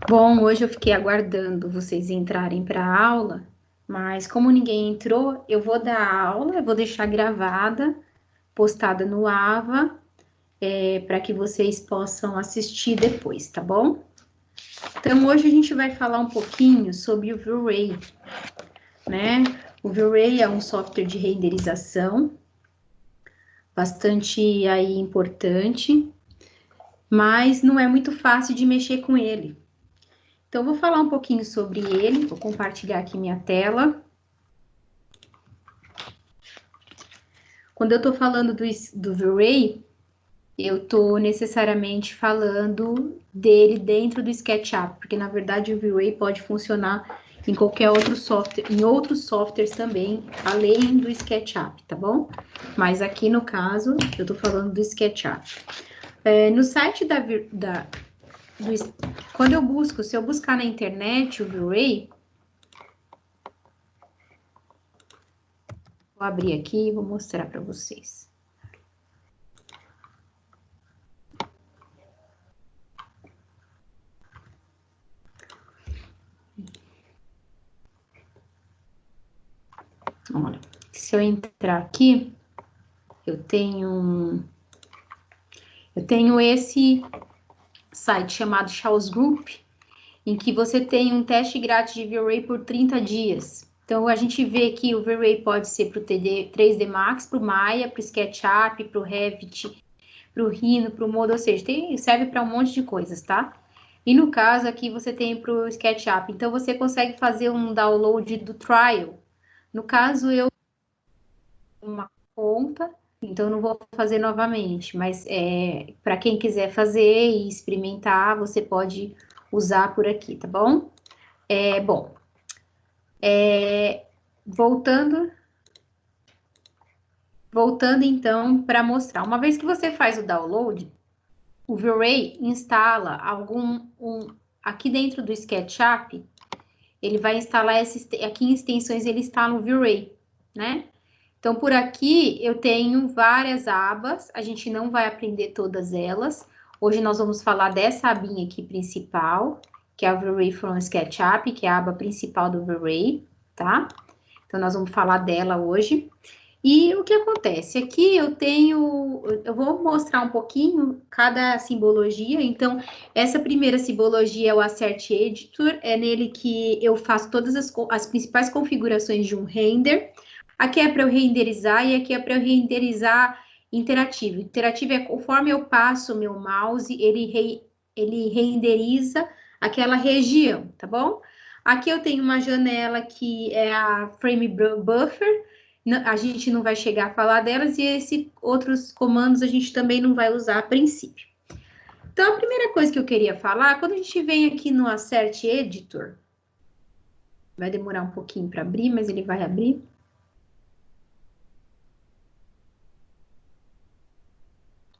Bom, hoje eu fiquei aguardando vocês entrarem para a aula, mas como ninguém entrou, eu vou dar a aula, eu vou deixar gravada, postada no AVA, para que vocês possam assistir depois, tá bom? Então, hoje a gente vai falar um pouquinho sobre o V-Ray, né? O V-Ray é um software de renderização bastante aí importante, mas não é muito fácil de mexer com ele. Então, eu vou falar um pouquinho sobre ele, vou compartilhar aqui minha tela. Quando eu estou falando do V-Ray, eu estou necessariamente falando dele dentro do SketchUp, porque na verdade o V-Ray pode funcionar em qualquer outro software, em outros softwares também, além do SketchUp, tá bom? Mas aqui no caso, eu estou falando do SketchUp. No site quando eu busco, se eu buscar na internet o V-Ray, vou abrir aqui e vou mostrar para vocês. Olha, se eu entrar aqui, eu tenho esse site chamado Chaos Group, em que você tem um teste grátis de V-Ray por 30 dias. Então, a gente vê que o V-Ray pode ser para o 3D Max, para o Maya, para o SketchUp, para o Revit, para o Rhino, para o Modo, ou seja, serve para um monte de coisas, tá? E no caso aqui você tem para o SketchUp. Então, você consegue fazer um download do trial. No caso, eu tenho uma conta, então não vou fazer novamente, mas para quem quiser fazer e experimentar, você pode usar por aqui, tá bom? Bom, voltando então para mostrar. Uma vez que você faz o download, o V-Ray instala aqui dentro do SketchUp, ele vai instalar aqui em extensões, ele instala o V-Ray, né? Então, por aqui eu tenho várias abas, a gente não vai aprender todas elas. Hoje nós vamos falar dessa abinha aqui principal, que é o V-Ray from SketchUp, que é a aba principal do V-Ray, tá? Então, nós vamos falar dela hoje. E o que acontece? Aqui eu vou mostrar um pouquinho cada simbologia. Então, essa primeira simbologia é o Assert Editor, é nele que eu faço todas as principais configurações de um render. Aqui é para eu renderizar e aqui é para eu renderizar interativo. Interativo é conforme eu passo o meu mouse, ele renderiza aquela região, tá bom? Aqui eu tenho uma janela que é a Frame Buffer, a gente não vai chegar a falar delas, e esses outros comandos a gente também não vai usar a princípio. Então, a primeira coisa que eu queria falar, quando a gente vem aqui no Assert Editor, vai demorar um pouquinho para abrir, mas ele vai abrir.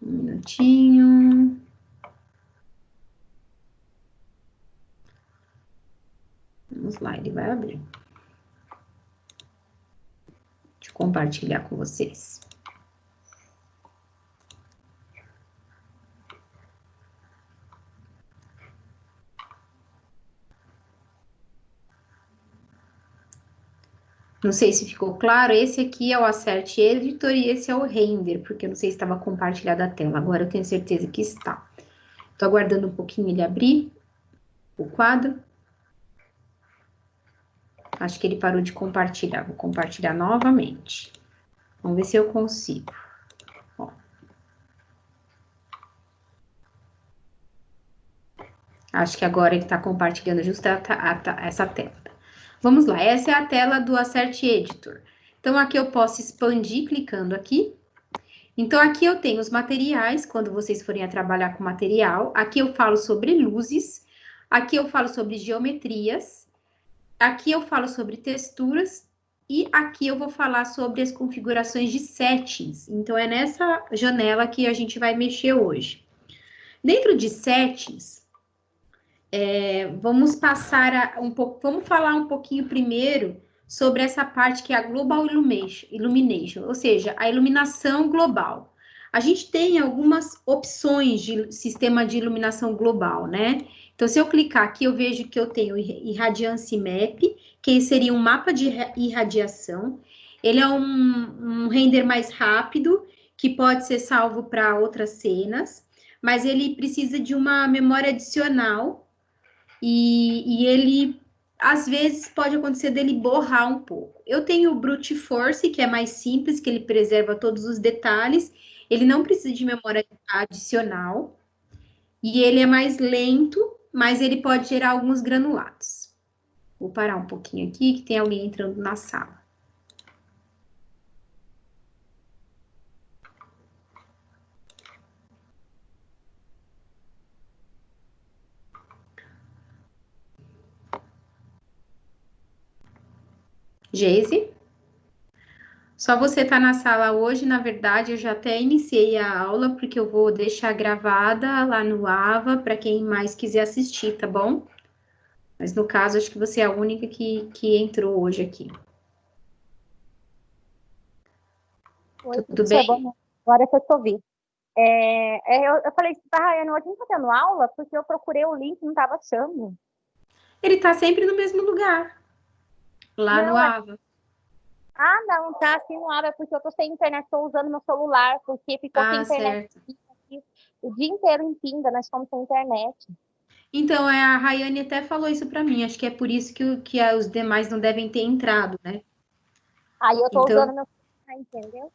Um minutinho. Vamos lá, ele vai abrir. Deixa eu compartilhar com vocês. Não sei se ficou claro, esse aqui é o Assert Editor e esse é o Render, porque eu não sei se estava compartilhada a tela, agora eu tenho certeza que está. Estou aguardando um pouquinho ele abrir o quadro. Acho que ele parou de compartilhar, vou compartilhar novamente. Vamos ver se eu consigo. Ó. Acho que agora ele está compartilhando justo essa tela. Vamos lá, essa é a tela do Assert Editor. Então, aqui eu posso expandir clicando aqui. Então, aqui eu tenho os materiais, quando vocês forem a trabalhar com material. Aqui eu falo sobre luzes. Aqui eu falo sobre geometrias. Aqui eu falo sobre texturas. E aqui eu vou falar sobre as configurações de settings. Então, é nessa janela que a gente vai mexer hoje. Dentro de settings, vamos vamos falar um pouquinho primeiro sobre essa parte que é a Global Illumination, ou seja, a iluminação global. a gente tem algumas opções de sistema de iluminação global, né? Então, se eu clicar aqui, eu vejo que eu tenho Irradiance Map, que seria um mapa de irradiação. Ele é um render mais rápido, que pode ser salvo para outras cenas, mas ele precisa de uma memória adicional e ele, às vezes, pode acontecer dele borrar um pouco. Eu tenho o Brute Force, que é mais simples, que ele preserva todos os detalhes, ele não precisa de memória adicional, e ele é mais lento, mas ele pode gerar alguns granulados. Vou parar um pouquinho aqui, que tem alguém entrando na sala. Geise? Só você tá na sala hoje, na verdade, eu já até iniciei a aula, porque eu vou deixar gravada lá no AVA, para quem mais quiser assistir, tá bom? Mas no caso, acho que você é a única que entrou hoje aqui. Oi, Tudo bem? bom, agora que eu te ouvi. Eu falei para a Rayane, hoje não está tendo aula, porque eu procurei o link e não estava achando. Ele tá sempre no mesmo lugar, lá no Não, AVA. não, tá assim no aula, porque eu tô sem internet, estou usando meu celular, porque ficou sem internet Certo. o dia inteiro em Pinda, nós estamos sem internet. Então, a Rayane até falou isso para mim, acho que é por isso que os demais não devem ter entrado, né? Aí eu tô Então, usando meu celular, entendeu?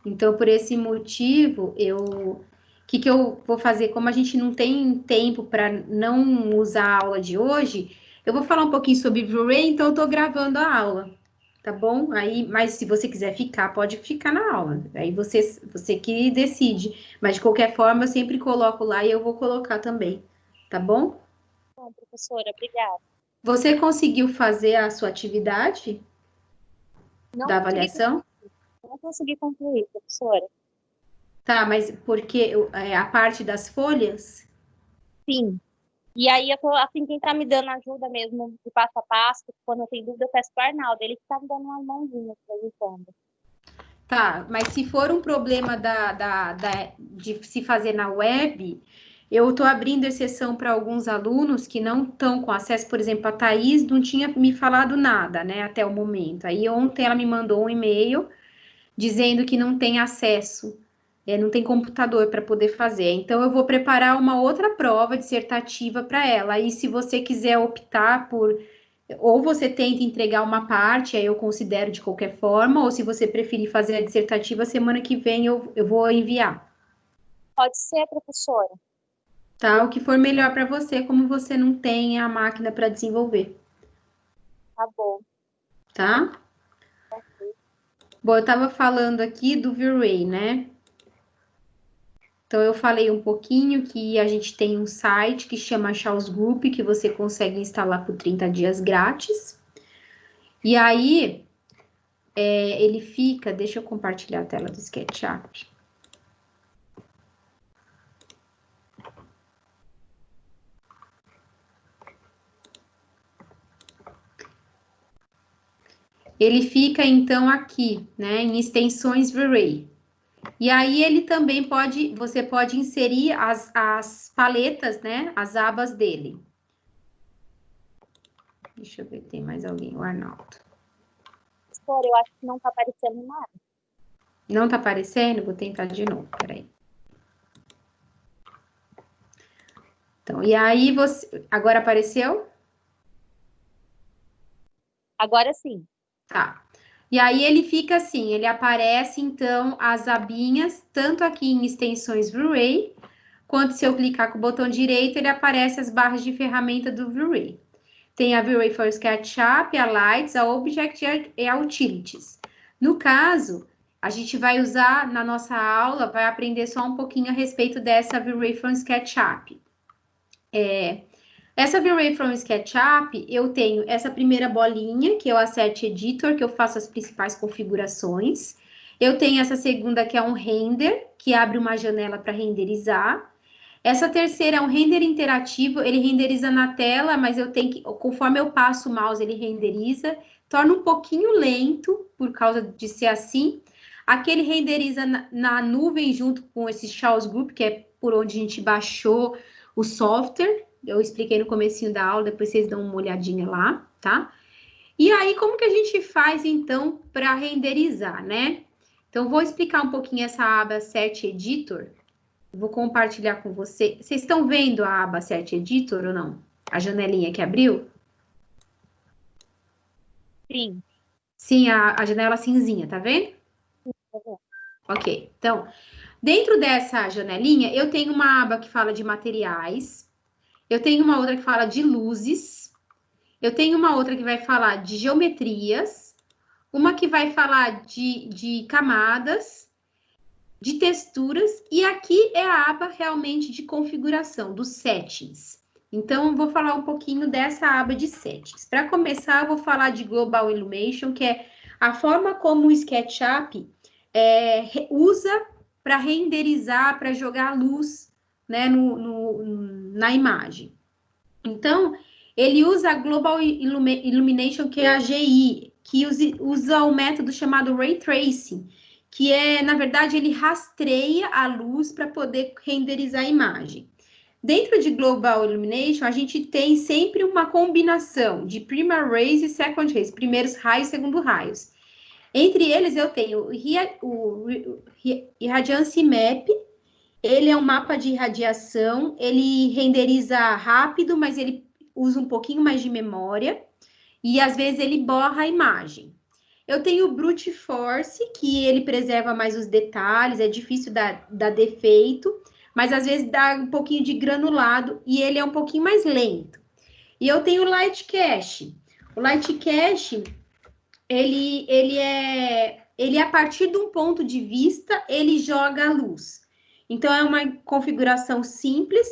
Então, por esse motivo, o que eu vou fazer? Como a gente não tem tempo para não usar a aula de hoje, eu vou falar um pouquinho sobre Blu-ray, então eu estou gravando a aula, tá bom? Aí, mas se você quiser ficar, pode ficar na aula. Aí você que decide. Mas de qualquer forma, eu sempre coloco lá e eu vou colocar também, tá bom? Bom, professora, obrigada. Você conseguiu fazer a sua atividade Não da consegui, avaliação? não consegui concluir, professora. Tá, mas porque a parte das folhas? Sim. E aí eu tô, assim, quem tá me dando ajuda mesmo de passo a passo, quando eu tenho dúvida, eu peço pro Arnaldo, ele que tá me dando uma mãozinha de vez em quando. Tá, mas se for um problema de se fazer na web, eu estou abrindo exceção para alguns alunos que não estão com acesso, por exemplo, a Thaís não tinha me falado nada, né, até o momento. Aí ontem ela me mandou um e-mail dizendo que não tem acesso, não tem computador para poder fazer. Então eu vou preparar uma outra prova dissertativa para ela. Aí se você quiser optar por ou você tenta entregar uma parte, aí eu considero de qualquer forma, ou se você preferir fazer a dissertativa, semana que vem eu vou enviar, Pode ser, professora. tá? O que for melhor para você, como você não tem a máquina para desenvolver, Tá bom. tá? Bom, eu estava falando aqui do V-Ray, né? Então, eu falei um pouquinho que a gente tem um site que chama Chaos Group, que você consegue instalar por 30 dias grátis. E aí, ele fica... Deixa eu compartilhar a tela do SketchUp. Ele fica, então, aqui, né, em extensões V-Ray. E aí, ele também você pode inserir as paletas, né, as abas dele. Deixa eu ver, tem mais alguém, o Arnaldo. Professora, eu acho que não tá aparecendo nada. Não tá aparecendo? Vou tentar de novo, peraí. Então, e aí você... Agora apareceu? Agora sim. Tá. E aí ele fica assim, ele aparece, então, as abinhas, tanto aqui em extensões V-Ray, quanto se eu clicar com o botão direito, ele aparece as barras de ferramenta do V-Ray. Tem a V-Ray for SketchUp, a Lights, a Object e a Utilities. No caso, a gente vai usar, na nossa aula, vai aprender só um pouquinho a respeito dessa V-Ray from SketchUp. Essa V-Ray from SketchUp, eu tenho essa primeira bolinha, que é o Asset Editor, que eu faço as principais configurações. Eu tenho essa segunda, que é um render, que abre uma janela para renderizar. Essa terceira é um render interativo, ele renderiza na tela, mas eu tenho que, conforme eu passo o mouse, ele renderiza, torna um pouquinho lento, por causa de ser assim. Aqui ele renderiza na nuvem junto com esse Shaw's Group, que é por onde a gente baixou o software. Eu expliquei no comecinho da aula, depois vocês dão uma olhadinha lá, tá? E aí, como que a gente faz, então, para renderizar, né? Então, vou explicar um pouquinho essa aba Set Editor. Vou compartilhar com vocês. Vocês estão vendo a aba Set Editor ou não? A janelinha que abriu? Sim. Sim, a janela cinzinha, tá vendo? Ok, então, dentro dessa janelinha, eu tenho uma aba que fala de materiais, eu tenho uma outra que fala de luzes, eu tenho uma outra que vai falar de geometrias, uma que vai falar de camadas, de texturas, e aqui é a aba realmente de configuração, dos settings. Então, eu vou falar um pouquinho dessa aba de settings. Para começar, eu vou falar de Global Illumination, que é a forma como o SketchUp usa para renderizar, para jogar luz, né, na imagem. Então, ele usa a Global Illumination, que é a GI, que usa o método chamado Ray Tracing, que é, na verdade, ele rastreia a luz para poder renderizar a imagem. Dentro de Global Illumination, a gente tem sempre uma combinação de primary rays e second rays, primeiros raios e segundos raios. Entre eles, eu tenho o Irradiance Map. Ele é um mapa de irradiação, ele renderiza rápido, mas ele usa um pouquinho mais de memória, e às vezes ele borra a imagem. Eu tenho o Brute Force, que ele preserva mais os detalhes, é difícil dar defeito, mas às vezes dá um pouquinho de granulado, e ele é um pouquinho mais lento. E eu tenho o Light Cache. O Light Cache, ele é a partir de um ponto de vista, ele joga a luz. Então, é uma configuração simples,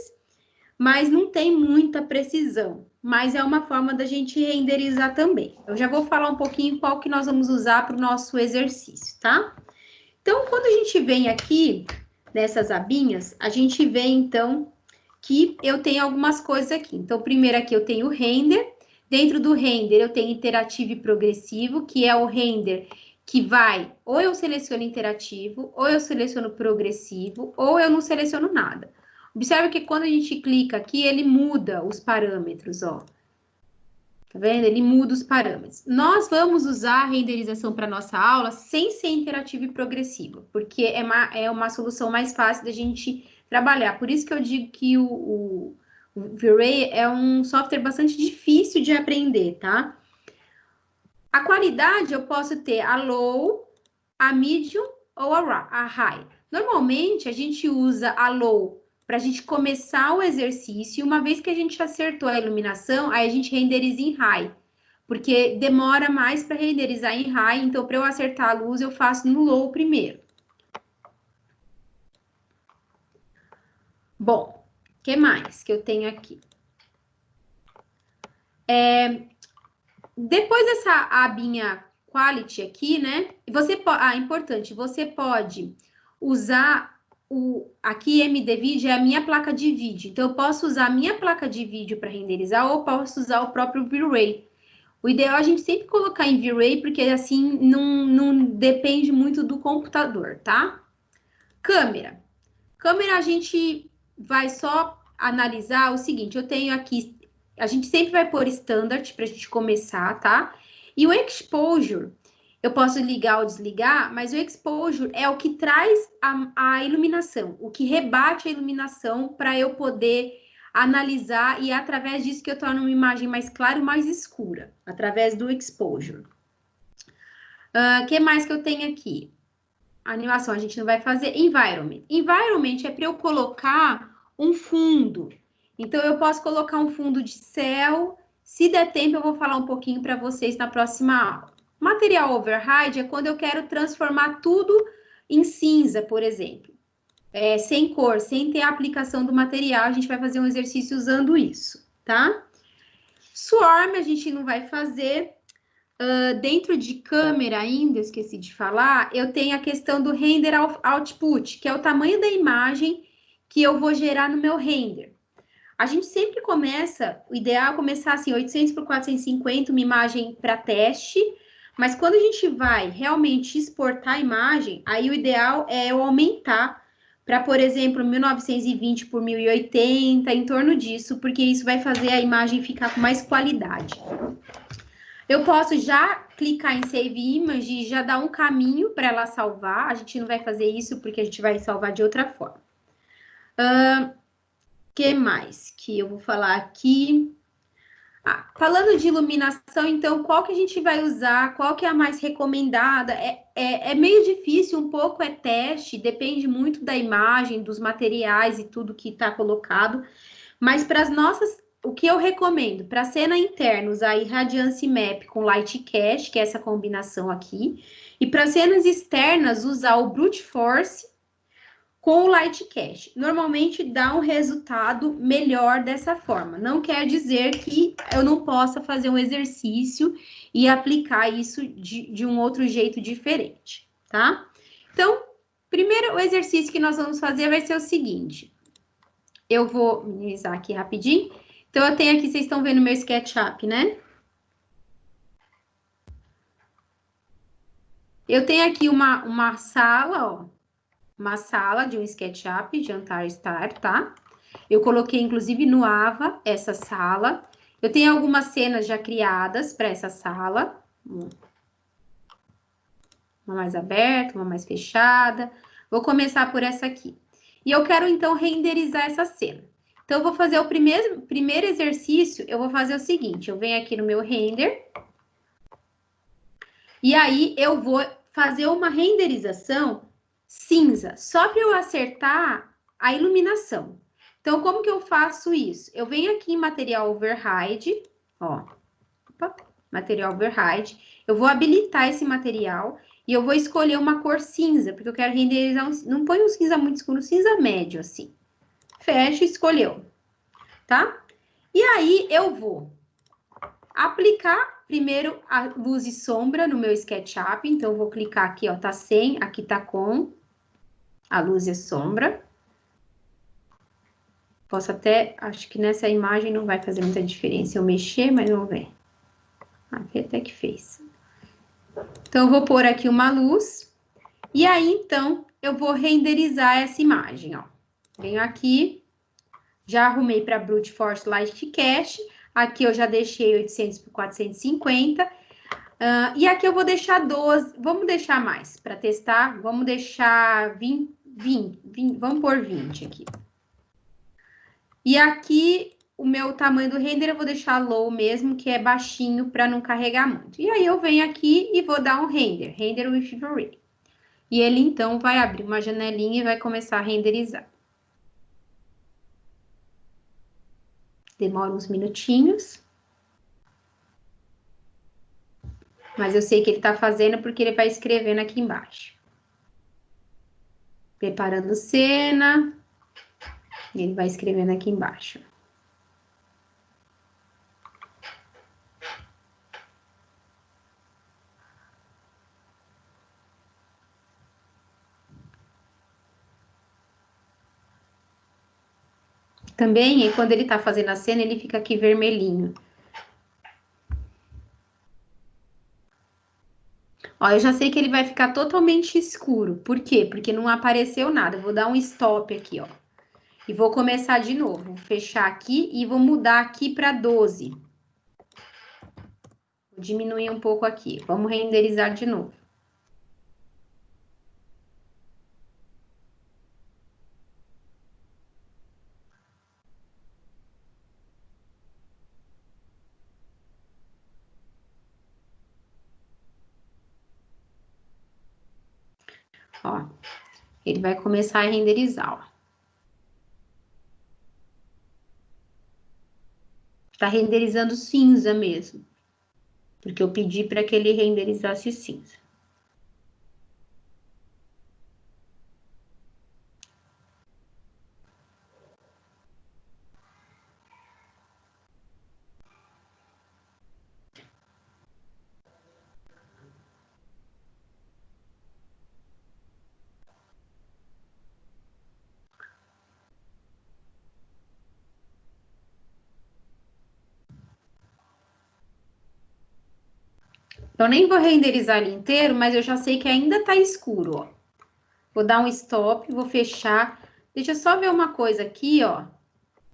mas não tem muita precisão. Mas é uma forma da gente renderizar também. Eu já vou falar um pouquinho qual que nós vamos usar para o nosso exercício, tá? Então, quando a gente vem aqui, nessas abinhas, a gente vê, então, que eu tenho algumas coisas aqui. Então, primeiro aqui eu tenho o render. Dentro do render, eu tenho interativo e progressivo, que é o render que vai, ou eu seleciono interativo, ou eu seleciono progressivo, ou eu não seleciono nada. Observe que quando a gente clica aqui, ele muda os parâmetros, ó. Tá vendo? Ele muda os parâmetros. Nós vamos usar a renderização para nossa aula sem ser interativo e progressivo, porque é uma solução mais fácil da gente trabalhar. Por isso que eu digo que o V-Ray é um software bastante difícil de aprender, tá? A qualidade eu posso ter a low, a medium ou a high. Normalmente a gente usa a low para a gente começar o exercício. Uma vez que a gente acertou a iluminação, aí a gente renderiza em high, porque demora mais para renderizar em high. Então, para eu acertar a luz, eu faço no low primeiro. Bom, o que mais que eu tenho aqui? Depois dessa abinha quality aqui, né? Você pode, importante, você pode usar aqui MDVid é a minha placa de vídeo. Então eu posso usar a minha placa de vídeo para renderizar ou posso usar o próprio V-Ray. O ideal é a gente sempre colocar em V-Ray, porque assim não depende muito do computador, tá? Câmera. Câmera a gente vai só analisar o seguinte, eu tenho aqui, a gente sempre vai pôr standard para a gente começar, tá? E o exposure, eu posso ligar ou desligar, mas o exposure é o que traz a iluminação, o que rebate a iluminação para eu poder analisar e é através disso que eu torno uma imagem mais clara e mais escura, através do exposure. O que mais que eu tenho aqui? A animação a gente não vai fazer. Environment. Environment é para eu colocar um fundo. Então, eu posso colocar um fundo de céu. Se der tempo, eu vou falar um pouquinho para vocês na próxima aula. Material override é quando eu quero transformar tudo em cinza, por exemplo. Sem cor, sem ter a aplicação do material, a gente vai fazer um exercício usando isso, tá? Swarm a gente não vai fazer. Dentro de câmera ainda, esqueci de falar, eu tenho a questão do render output, que é o tamanho da imagem que eu vou gerar no meu render. A gente sempre começa, o ideal é começar assim, 800 por 450, uma imagem para teste, Mas quando a gente vai realmente exportar a imagem, aí o ideal é eu aumentar para, por exemplo, 1920 por 1080, em torno disso, porque isso vai fazer a imagem ficar com mais qualidade. Eu posso já clicar em Save Image e já dar um caminho para ela salvar. A gente não vai fazer isso porque a gente vai salvar de outra forma. Que mais que eu vou falar aqui? Falando de iluminação, então, qual que a gente vai usar? Qual que é a mais recomendada? É meio difícil, um pouco é teste, depende muito da imagem, dos materiais e tudo que está colocado. Mas para as nossas, o que eu recomendo? Para cena interna, usar Radiance Map com Light Cache, que é essa combinação aqui. E para cenas externas, usar o Brute Force com o Light Cache. Normalmente dá um resultado melhor dessa forma. Não quer dizer que eu não possa fazer um exercício e aplicar isso de um outro jeito diferente, tá? Então, primeiro o exercício que nós vamos fazer vai ser o seguinte. Eu vou minimizar aqui rapidinho. Então, eu tenho aqui, vocês estão vendo meu SketchUp, né? Eu tenho aqui uma sala, ó. Uma sala de um SketchUp, Jantar Star, tá? Eu coloquei, inclusive, no Ava, essa sala. Eu tenho algumas cenas já criadas para essa sala. Uma mais aberta, uma mais fechada. Vou começar por essa aqui. E eu quero, então, renderizar essa cena. Então, eu vou fazer o primeiro exercício, eu vou fazer o seguinte. Eu venho aqui no meu render. E aí, eu vou fazer uma renderização cinza, só para eu acertar a iluminação. Então, como que eu faço isso? Eu venho aqui em Material Override, ó. Opa, Material Override. Eu vou habilitar esse material e eu vou escolher uma cor cinza, porque eu quero renderizar não põe um cinza muito escuro, um cinza médio, assim. Fecha, escolheu, tá? E aí, eu vou aplicar primeiro a luz e sombra no meu SketchUp. Então, eu vou clicar aqui, ó, tá sem, aqui tá com a luz e a sombra. Posso até, acho que nessa imagem não vai fazer muita diferença eu mexer, mas vamos ver. Aqui até que fez. Então, eu vou pôr aqui uma luz. E aí, então, eu vou renderizar essa imagem, ó. Venho aqui, já arrumei para Brute Force Light Cache. Aqui eu já deixei 800 por 450. E aqui eu vou deixar 12, vamos deixar mais para testar, vamos deixar 20, vamos pôr 20 aqui. E aqui o meu tamanho do render eu vou deixar low mesmo, que é baixinho para não carregar muito. E aí eu venho aqui e vou dar um render with V-Ray. E ele então vai abrir uma janelinha e vai começar a renderizar. Demora uns minutinhos. Mas eu sei que ele está fazendo porque ele vai escrevendo aqui embaixo. Preparando cena. E ele vai escrevendo aqui embaixo. Também, quando ele tá fazendo a cena, ele fica aqui vermelhinho. Ó, eu já sei que ele vai ficar totalmente escuro. Por quê? Porque não apareceu nada. Eu vou dar um stop aqui, ó. E vou começar de novo. Vou fechar aqui e vou mudar aqui para 12. Vou diminuir um pouco aqui. Vamos renderizar de novo. Ó, ele vai começar a renderizar, ó. Tá renderizando cinza mesmo. Porque eu pedi para que ele renderizasse cinza. Eu nem vou renderizar ele inteiro, mas eu já sei que ainda tá escuro, ó. Vou dar um stop, vou fechar. Deixa eu só ver uma coisa aqui, ó.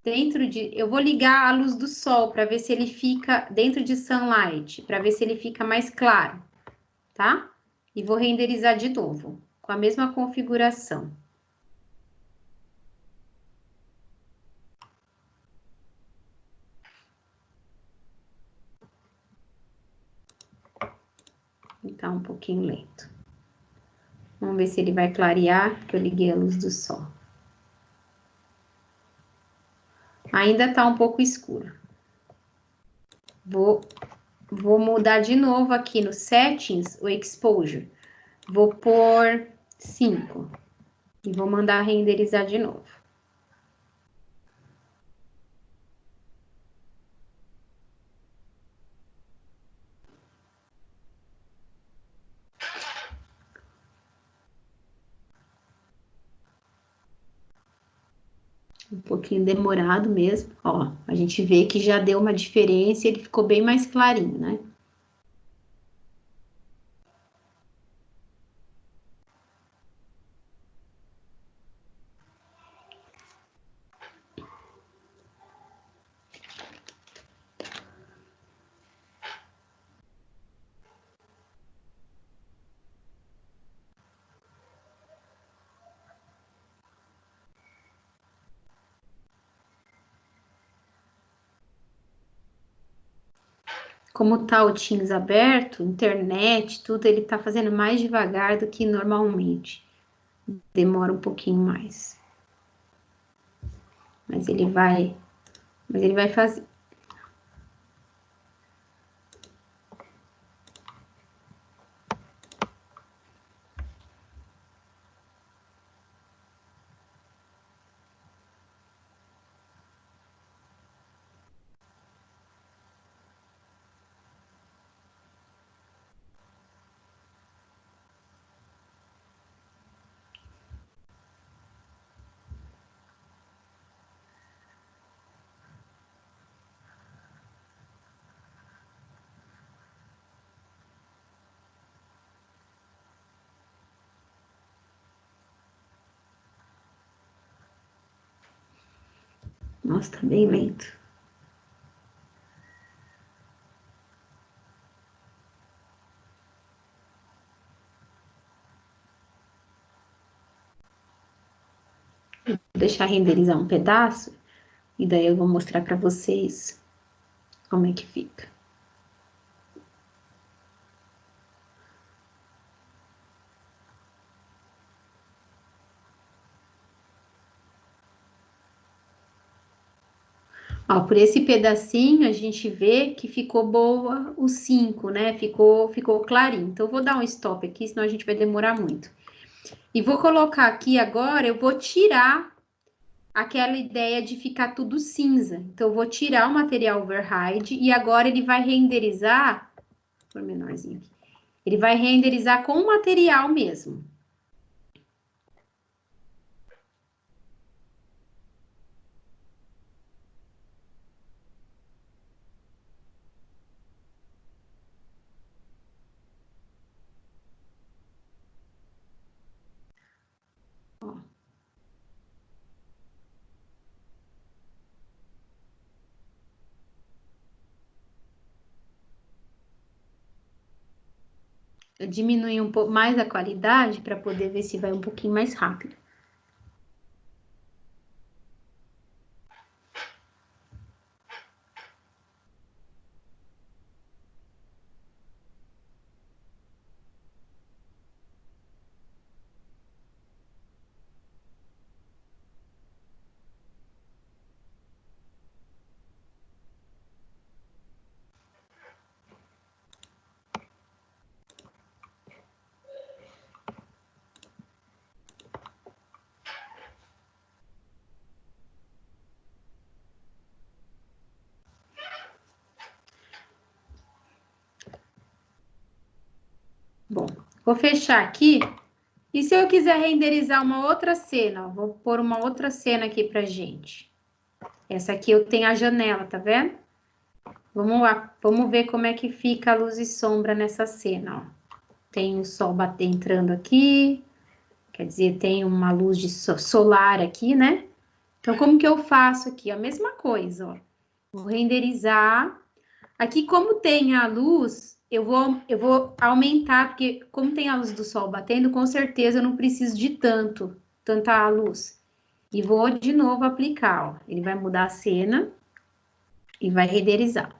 Eu vou ligar a luz do sol para ver se ele fica dentro de Sunlight, para ver se ele fica mais claro, tá? E vou renderizar de novo, com a mesma configuração. Tá um pouquinho lento. Vamos ver se ele vai clarear, porque eu liguei a luz do sol. Ainda tá um pouco escuro. Vou mudar de novo aqui no Settings, o Exposure. Vou pôr 5. E vou mandar renderizar de novo. Um pouquinho demorado mesmo. Ó, a gente vê que já deu uma diferença e ele ficou bem mais clarinho, né? Como tá o Teams aberto, internet, tudo, ele tá fazendo mais devagar do que normalmente. Demora um pouquinho mais. Mas ele vai fazer. Nossa, tá bem lento. Vou deixar renderizar um pedaço e daí eu vou mostrar para vocês como é que fica. Ó, por esse pedacinho a gente vê que ficou boa o 5, né? Ficou clarinho. Então, eu vou dar um stop aqui, senão a gente vai demorar muito. E vou colocar aqui agora, eu vou tirar aquela ideia de ficar tudo cinza. Então, eu vou tirar o material override e agora ele vai renderizar, por menorzinho aqui, ele vai renderizar com o material mesmo. Ó. Eu diminui um pouco mais a qualidade para poder ver se vai um pouquinho mais rápido. Bom, vou fechar aqui. E se eu quiser renderizar uma outra cena, ó, vou pôr uma outra cena aqui pra gente. Essa aqui eu tenho a janela, tá vendo? Vamos lá, vamos ver como é que fica a luz e sombra nessa cena, ó. Tem o sol entrando aqui, quer dizer, tem uma luz de solar aqui, né? Então, como que eu faço aqui? A mesma coisa, ó. Vou renderizar. Aqui, como tem a luz, eu vou aumentar, porque como tem a luz do sol batendo, com certeza eu não preciso de tanta luz. E vou de novo aplicar, ó. Ele vai mudar a cena e vai renderizar.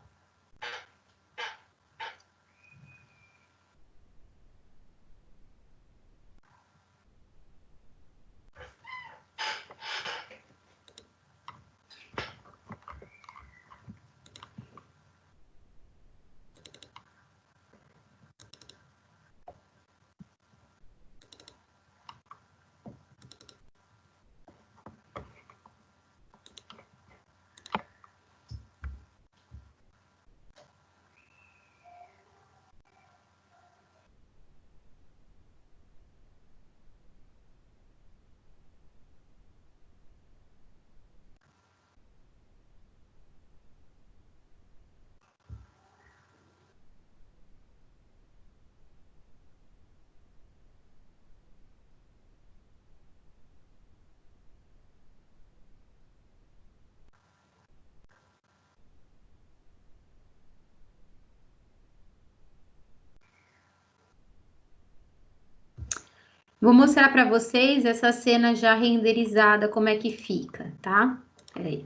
Vou mostrar para vocês essa cena já renderizada, como é que fica, tá? Peraí.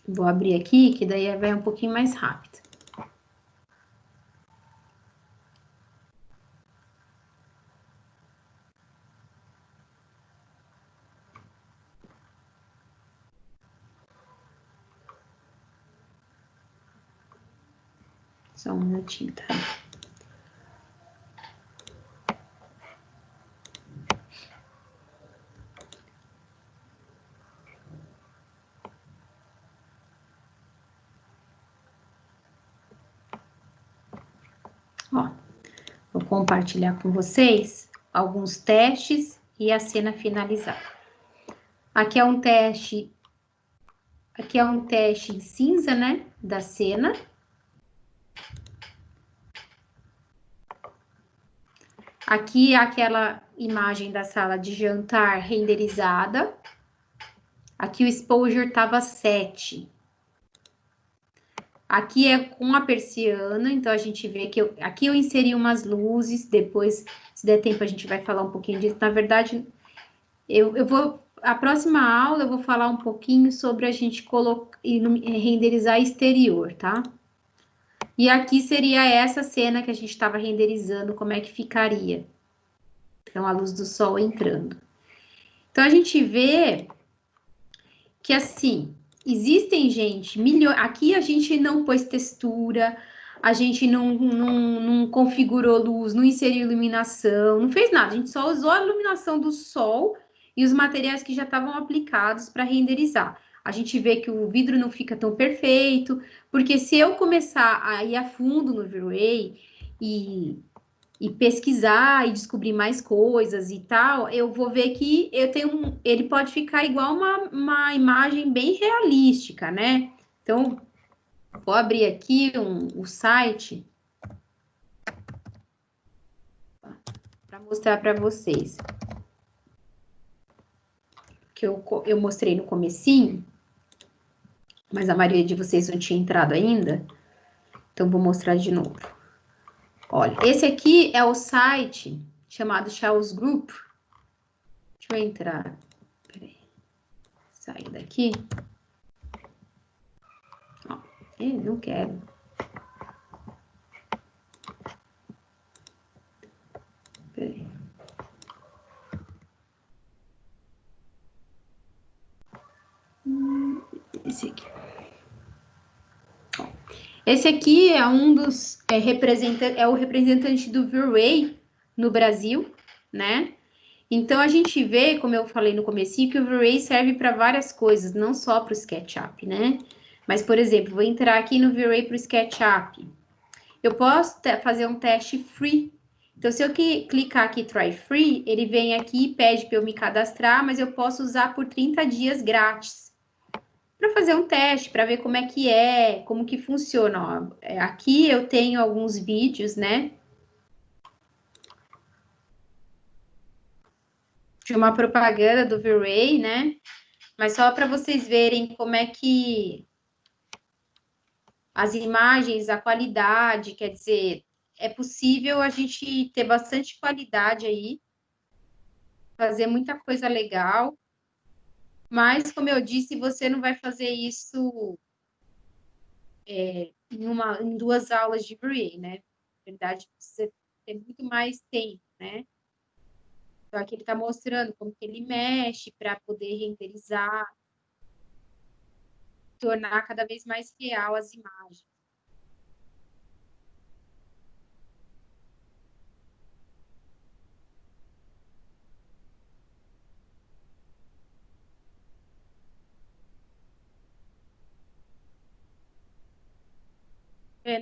Vou abrir aqui, que daí vai um pouquinho mais rápido. Só um minutinho, tá? Ó, vou compartilhar com vocês alguns testes e a cena finalizada. Aqui é um teste em cinza, né, da cena. Aqui é aquela imagem da sala de jantar renderizada. Aqui o exposure estava 7. Aqui é com a persiana, então a gente vê que aqui eu inseri umas luzes, depois, se der tempo, a gente vai falar um pouquinho disso. Na verdade, a próxima aula eu vou falar um pouquinho sobre a gente renderizar exterior, tá? E aqui seria essa cena que a gente estava renderizando, como é que ficaria. Então, a luz do sol entrando. Então, a gente vê que, assim, existem, gente, aqui a gente não pôs textura, a gente não configurou luz, não inseriu iluminação, não fez nada. A gente só usou a iluminação do sol e os materiais que já estavam aplicados para renderizar. A gente vê que o vidro não fica tão perfeito, porque se eu começar a ir a fundo no V-Ray e pesquisar e descobrir mais coisas e tal, eu vou ver que ele pode ficar igual uma imagem bem realística, né? Então, vou abrir aqui o site para mostrar para vocês. Que eu mostrei no comecinho, mas a maioria de vocês não tinha entrado ainda, então vou mostrar de novo. Olha, esse aqui é o site chamado Charles Group. Deixa eu entrar. Peraí. Sair daqui. Ó, não quero. Peraí. Esse aqui. Ó, esse aqui é um dos o representante do V-Ray no Brasil, né? Então, a gente vê, como eu falei no comecinho, que o V-Ray serve para várias coisas, não só para o SketchUp, né? Mas, por exemplo, vou entrar aqui no V-Ray para o SketchUp. Eu posso fazer um teste free. Então, se eu clicar aqui Try Free, ele vem aqui e pede para eu me cadastrar, mas eu posso usar por 30 dias grátis. para fazer um teste, para ver como que funciona. Ó. Aqui eu tenho alguns vídeos, né? De uma propaganda do V-Ray, né? Mas só para vocês verem como é que as imagens, a qualidade, quer dizer, é possível a gente ter bastante qualidade aí, fazer muita coisa legal, mas, como eu disse, você não vai fazer isso em 2 aulas de V-Ray, né? Na verdade, você tem muito mais tempo, né? Então, aqui ele está mostrando como que ele mexe para poder renderizar, tornar cada vez mais real as imagens.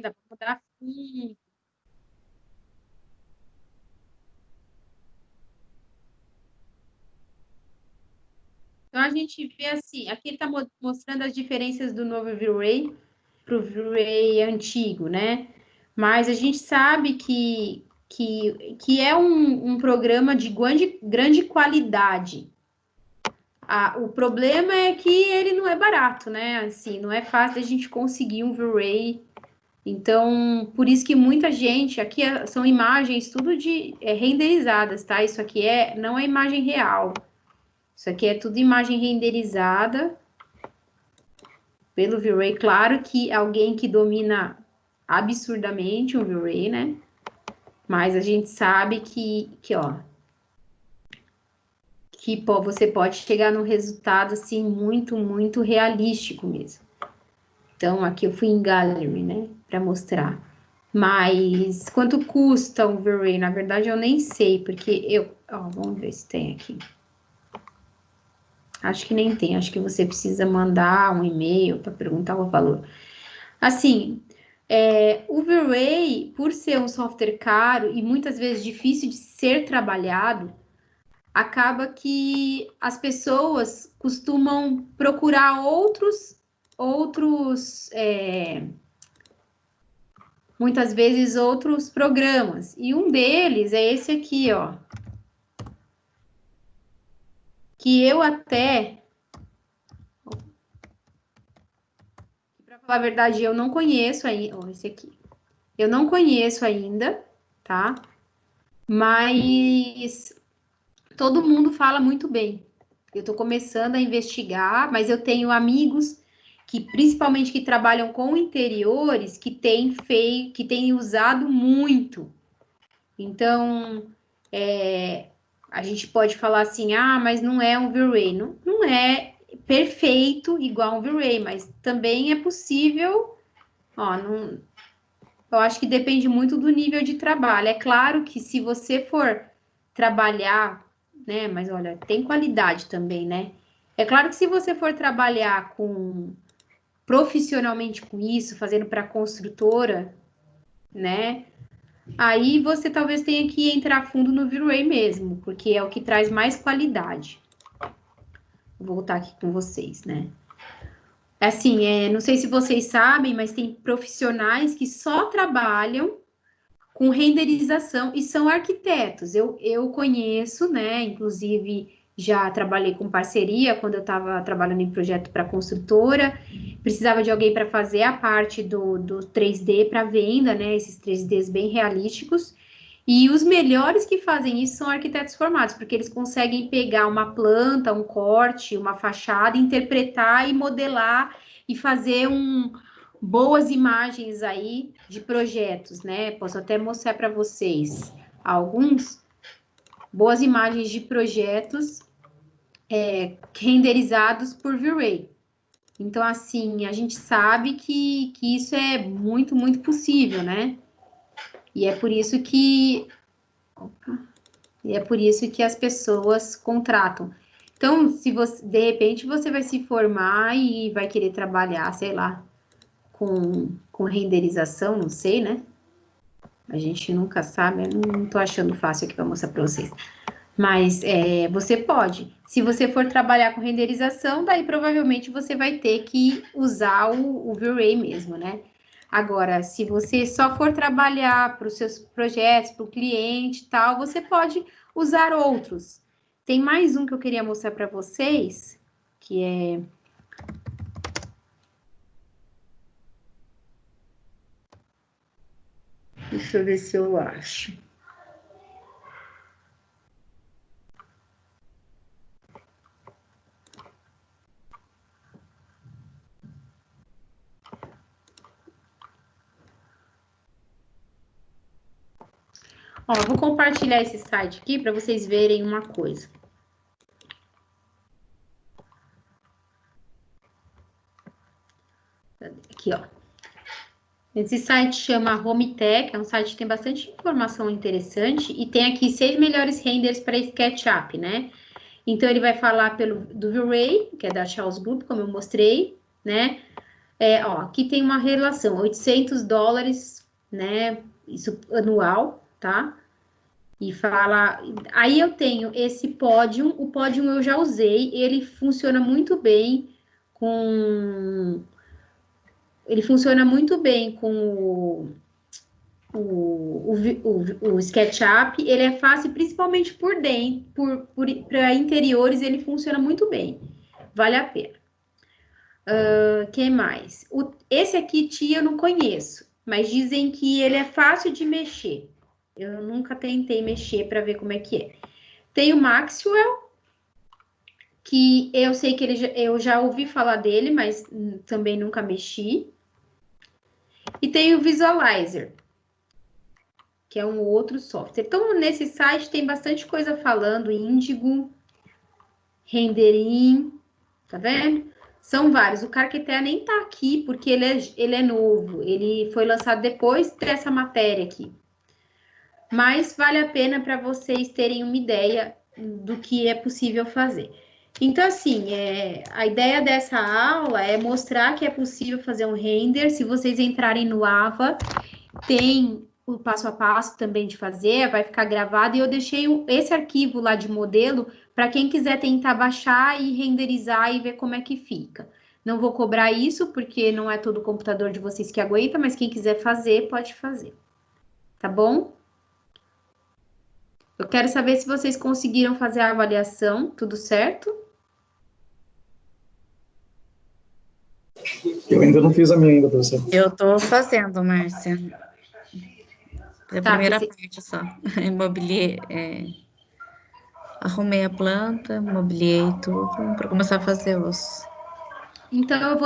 Dá para mudar fundo. Então, a gente vê assim, aqui ele está mostrando as diferenças do novo V-Ray para o V-Ray antigo, né? Mas a gente sabe que é um programa de grande qualidade. O problema é que ele não é barato, né? Assim, não é fácil a gente conseguir um V-Ray. Então, por isso que muita gente, aqui são imagens tudo renderizadas, tá? Isso aqui não é imagem real. Isso aqui é tudo imagem renderizada pelo V-Ray. Claro que alguém que domina absurdamente o V-Ray, né? Mas a gente sabe ó, você pode chegar num resultado assim muito realístico mesmo. Então aqui eu fui em Gallery, né, para mostrar. Mas quanto custa um V-Ray? Na verdade eu nem sei, porque vamos ver se tem aqui. Acho que nem tem, acho que você precisa mandar um e-mail para perguntar o valor. Assim, o V-Ray, por ser um software caro e muitas vezes difícil de ser trabalhado, acaba que as pessoas costumam procurar muitas vezes outros programas. E um deles é esse aqui, ó. Que eu até, para falar a verdade, eu não conheço ainda. Ó, esse aqui. Eu não conheço ainda, tá? Mas todo mundo fala muito bem. Eu estou começando a investigar, mas eu tenho amigos que, principalmente que trabalham com interiores, que têm usado muito. Então, a gente pode falar assim, mas não é um V-Ray. Não é perfeito igual um V-Ray, mas também é possível. Ó, eu acho que depende muito do nível de trabalho. É claro que se você for trabalhar, né? Mas olha, tem qualidade também, né? É claro que se você for trabalhar profissionalmente com isso, fazendo para construtora, né? Aí você talvez tenha que entrar fundo no V-Ray mesmo, porque é o que traz mais qualidade. Vou voltar aqui com vocês, né? Assim, não sei se vocês sabem, mas tem profissionais que só trabalham com renderização e são arquitetos. Eu conheço, né? Inclusive, já trabalhei com parceria quando eu estava trabalhando em projeto para construtora. Precisava de alguém para fazer a parte do 3D para venda, né? Esses 3Ds bem realísticos. E os melhores que fazem isso são arquitetos formados, porque eles conseguem pegar uma planta, um corte, uma fachada, interpretar e modelar e fazer boas imagens aí de projetos, né? Posso até mostrar para vocês alguns boas imagens de projetos renderizados por V-Ray. Então, assim, a gente sabe que isso é muito possível, né? E é por isso que as pessoas contratam. Então, se você, de repente, você vai se formar e vai querer trabalhar, sei lá, com renderização, não sei, né? A gente nunca sabe, eu não tô achando fácil aqui para mostrar para vocês. Mas você pode. Se você for trabalhar com renderização, daí provavelmente você vai ter que usar o V-Ray mesmo, né? Agora, se você só for trabalhar para os seus projetos, para o cliente e tal, você pode usar outros. Tem mais um que eu queria mostrar para vocês, que é... Deixa eu ver se eu acho. Ó, eu vou compartilhar esse site aqui para vocês verem uma coisa. Aqui, ó. Esse site chama HomeTech, é um site que tem bastante informação interessante e tem aqui 6 melhores renders para SketchUp, né? Então, ele vai falar do V-Ray, que é da Charles Group, como eu mostrei, né? Ó, aqui tem uma relação, $800, né? Isso anual, tá? E fala... Aí eu tenho esse Podium, o Podium eu já usei, ele funciona muito bem com... Ele funciona muito bem com o SketchUp, ele é fácil principalmente por dentro, para interiores ele funciona muito bem, vale a pena. Que mais? Esse aqui, Tia, eu não conheço, mas dizem que ele é fácil de mexer. Eu nunca tentei mexer para ver como é que é. Tem o Maxwell, que eu sei que eu já ouvi falar dele, mas também nunca mexi. E tem o Visualizer, que é um outro software. Então, nesse site tem bastante coisa falando, Indigo, Renderim, tá vendo? São vários. O Carquetea nem tá aqui, porque ele é novo. Ele foi lançado depois dessa matéria aqui. Mas vale a pena para vocês terem uma ideia do que é possível fazer. Então, assim, a ideia dessa aula é mostrar que é possível fazer um render. Se vocês entrarem no Ava, tem o passo a passo também de fazer, vai ficar gravado. E eu deixei esse arquivo lá de modelo para quem quiser tentar baixar e renderizar e ver como é que fica. Não vou cobrar isso, porque não é todo o computador de vocês que aguenta, mas quem quiser fazer, pode fazer. Tá bom? Eu quero saber se vocês conseguiram fazer a avaliação, tudo certo? Eu ainda não fiz a minha ainda, professor. Eu tô fazendo, Márcia. É a Tá, primeira parte só. Imobiliei, arrumei a planta, mobiliei tudo para começar a fazer os. Então, eu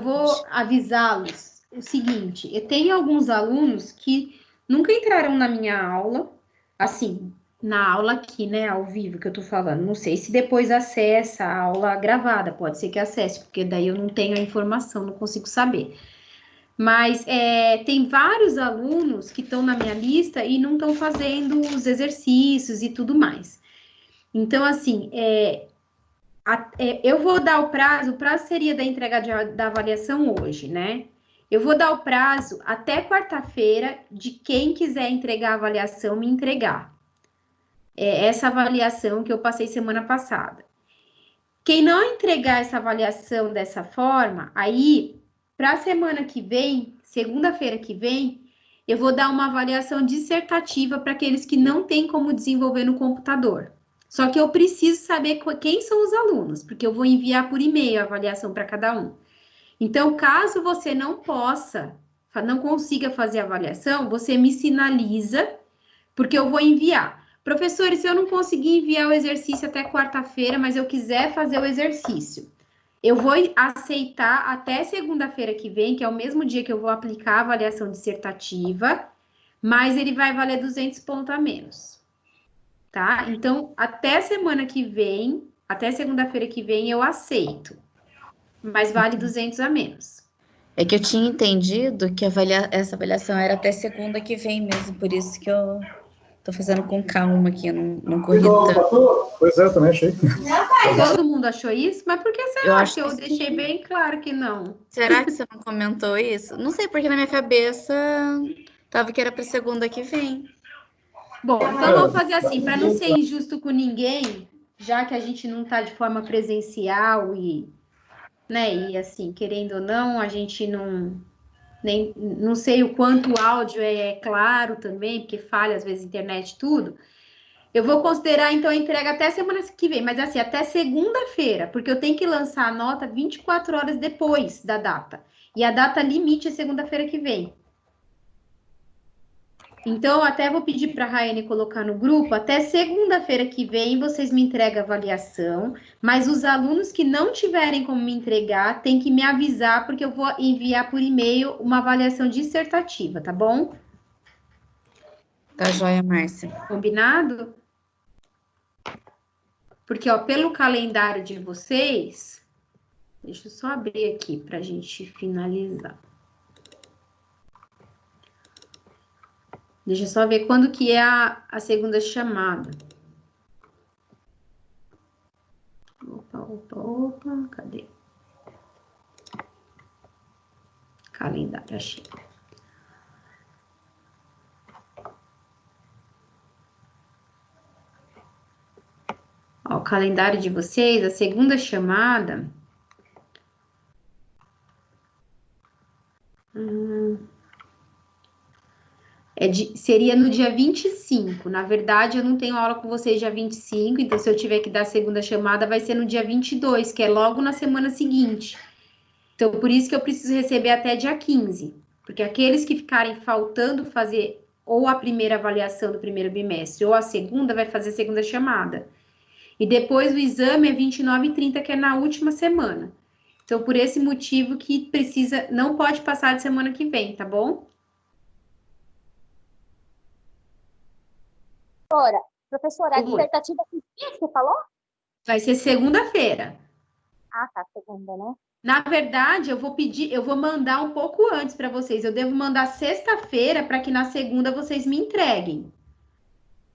vou avisá-los o seguinte: eu tenho alguns alunos que nunca entraram na minha aula, assim, na aula aqui, né, ao vivo que eu tô falando. Não sei se depois acessa a aula gravada, pode ser que acesse, porque daí eu não tenho a informação, não consigo saber. Mas tem vários alunos que estão na minha lista e não estão fazendo os exercícios e tudo mais. Então, assim, eu vou dar o prazo seria da entrega da avaliação hoje, né? Eu vou dar o prazo até quarta-feira de quem quiser entregar a avaliação, me entregar. Essa avaliação que eu passei semana passada. Quem não entregar essa avaliação dessa forma, aí, para a semana que vem, segunda-feira que vem, eu vou dar uma avaliação dissertativa para aqueles que não têm como desenvolver no computador. Só que eu preciso saber quem são os alunos, porque eu vou enviar por e-mail a avaliação para cada um. Então, caso você não consiga fazer a avaliação, você me sinaliza, porque eu vou enviar. Professores, se eu não conseguir enviar o exercício até quarta-feira, mas eu quiser fazer o exercício, eu vou aceitar até segunda-feira que vem, que é o mesmo dia que eu vou aplicar a avaliação dissertativa, mas ele vai valer 200 pontos a menos. Tá? Então, até semana que vem, até segunda-feira que vem, eu aceito. Mas vale 200 a menos. É que eu tinha entendido que essa avaliação era até segunda que vem mesmo, por isso que eu tô fazendo com calma aqui, eu não corri tanto. Pois é, eu também achei. Todo mundo achou isso? Mas por que será que eu deixei bem claro que não? Será que você não comentou isso? Não sei, porque na minha cabeça tava que era para segunda que vem. Bom, então vamos fazer assim, para não ser injusto com ninguém, já que a gente não está de forma presencial e, né, e assim, querendo ou não, a gente não sei o quanto o áudio é claro também, porque falha às vezes internet tudo. Eu vou considerar então a entrega até semana que vem, mas assim, até segunda-feira, porque eu tenho que lançar a nota 24 horas depois da data. E a data limite é segunda-feira que vem. Então, até vou pedir para a Raiane colocar no grupo, até segunda-feira que vem vocês me entregam a avaliação, mas os alunos que não tiverem como me entregar, tem que me avisar, porque eu vou enviar por e-mail uma avaliação dissertativa, tá bom? Tá joia, Márcia. Combinado? Porque, ó, pelo calendário de vocês, deixa eu só abrir aqui para a gente finalizar. Deixa eu só ver quando que é a segunda chamada. Opa, cadê? Calendário, achei. Ó, o calendário de vocês, a segunda chamada... seria no dia 25. Na verdade, eu não tenho aula com vocês dia 25, então se eu tiver que dar a segunda chamada, vai ser no dia 22, que é logo na semana seguinte. Então, por isso que eu preciso receber até dia 15, porque aqueles que ficarem faltando fazer ou a primeira avaliação do primeiro bimestre ou a segunda, vai fazer a segunda chamada. E depois o exame é 29 e 30, que é na última semana. Então, por esse motivo que precisa, não pode passar de semana que vem, tá bom? Professora, a dissertativa que você falou? Vai ser segunda-feira. Ah, tá, segunda, né? Na verdade, eu vou mandar um pouco antes para vocês. Eu devo mandar sexta-feira para que na segunda vocês me entreguem.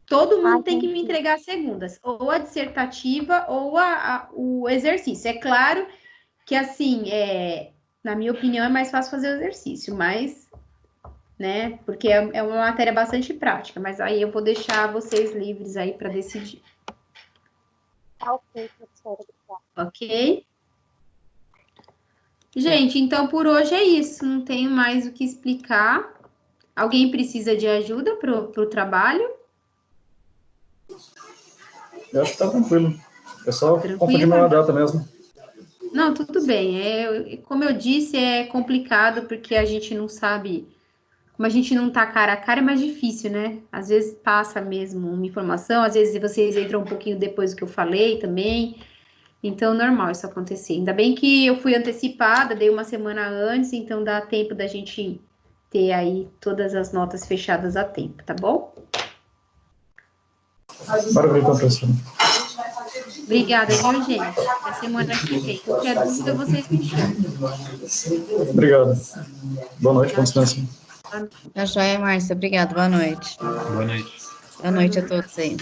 Todo mundo tem que me entregar as segundas, ou a dissertativa ou o exercício. É claro que, assim, na minha opinião, é mais fácil fazer o exercício, mas, né, porque é uma matéria bastante prática, mas aí eu vou deixar vocês livres aí para decidir. Ok, professora, obrigada. Ok? Gente, então por hoje é isso. Não tenho mais o que explicar. Alguém precisa de ajuda para o trabalho? Eu acho que tá tranquilo. É só Tranquilo? confundir uma data mesmo. Não, tudo bem. Como eu disse, é complicado porque a gente não sabe. Como a gente não tá cara a cara, é mais difícil, né? Às vezes passa mesmo uma informação, às vezes vocês entram um pouquinho depois do que eu falei também. Então, normal isso acontecer. Ainda bem que eu fui antecipada, dei uma semana antes, então dá tempo da gente ter aí todas as notas fechadas a tempo, tá bom? Maravilha, então, professora. Obrigada, viu, gente? Até semana que vem. Qualquer dúvida, vocês me chamam. Obrigado. Boa noite, bom descanso. Tá joia, Márcia. Obrigada. Boa noite. Boa noite. Boa noite a todos aí.